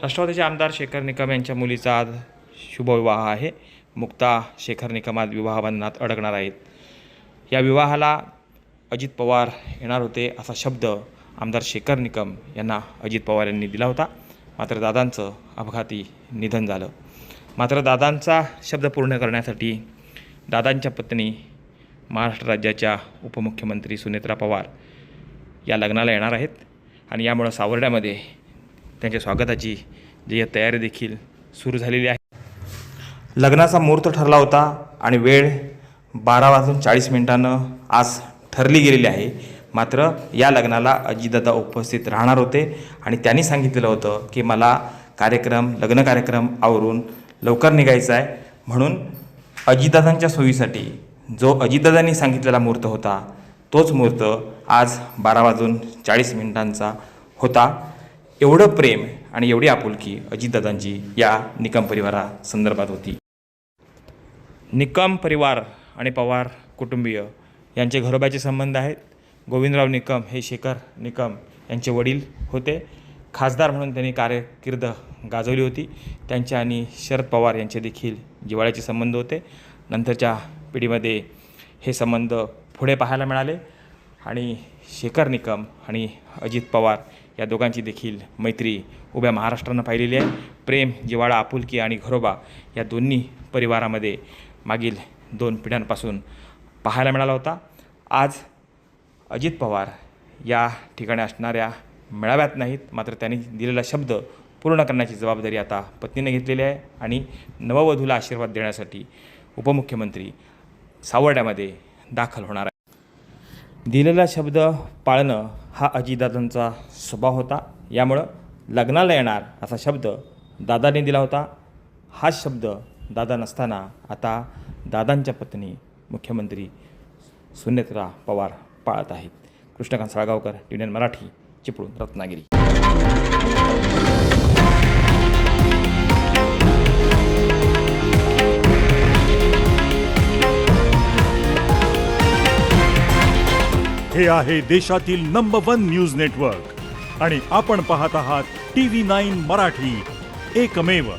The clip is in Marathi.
राष्ट्रवादीचे आमदार शेखर निकम यांच्या मुलीचा आज शुभविवाह आहे। मुक्ता शेखर निकम आज विवाहबंधनात अडकणार आहेत। या विवाहाला अजित पवार येणार होते असा शब्द आमदार शेखर निकम यांना अजित पवार यांनी दिला होता। मात्र दादांचं अपघाती निधन झालं। मात्र दादांचा शब्द पूर्ण करण्यासाठी दादांच्या पत्नी महाराष्ट्र राज्याच्या उपमुख्यमंत्री सुनेत्रा पवार या लग्नाला येणार आहेत आणि यामुळे सावर्ड्यामध्ये त्यांच्या स्वागताची जी तयारी देखील सुरू झालेली आहे। लग्नाचा मुहूर्त ठरला होता आणि वेळ 12:40 आज ठरली गेलेली आहे। मात्र या लग्नाला अजितदादा उपस्थित राहणार होते आणि त्यांनी सांगितलेलं होतं की मला लग्न कार्यक्रम आवरून लवकर निघायचं आहे, म्हणून अजितदादांच्या सोयीसाठी जो अजितदादांनी सांगितलेला मुहूर्त होता तोच मुहूर्त आज 12:40 होता। एवढं प्रेम आणि एवढी आपुलकी अजितदादांची या निकम परिवारासंदर्भात होती। निकम परिवार आणि पवार कुटुंबीय यांचे घरोब्याचे संबंध आहेत। गोविंदराव निकम हे शेखर निकम यांचे वडील होते। खासदार म्हणून त्यांनी कारकीर्द गाजवली होती। त्यांच्या आणि शरद पवार यांचे देखील जिव्हाळ्याचे संबंध होते। नंतरच्या पिढीमध्ये हे संबंध पुढे पाहायला मिळाले आणि शेखर निकम आणि अजित पवार या दोघांची देखील मैत्री उभ्या महाराष्ट्रानं पाहिलेली आहे। प्रेम, जिव्हाळा, आपुलकी आणि घरोबा या दोन्ही परिवारामध्ये मागील 2 पिढ्यांपासून पाहायला मिळाला होता। आज अजित पवार या ठिकाणी असणाऱ्या मेळाव्यात नाहीत, मात्र त्यांनी दिलेला शब्द पूर्ण करण्याची जबाबदारी आता पत्नीने घेतलेली आहे आणि नववधूला आशीर्वाद देण्यासाठी उपमुख्यमंत्री सावर्ड्यामध्ये दाखल होणार आहे। दिलेला शब्द पाळणं हा अजितदादांचा स्वभाव होता। यामुळं लग्नाला येणार असा शब्द दादाने दिला होता। हा शब्द दादा नसताना आता दादांच्या पत्नी मुख्यमंत्री सुनेत्रा पवार पाळत आहेत। कृष्णकांत साळगावकर, TVN मराठी, चिपळूण, रत्नागिरी। हे आहे देशातील नंबर 1 न्यूज नेटवर्क आणि आपण पाहत आहात TV9 मराठी, एकमेव।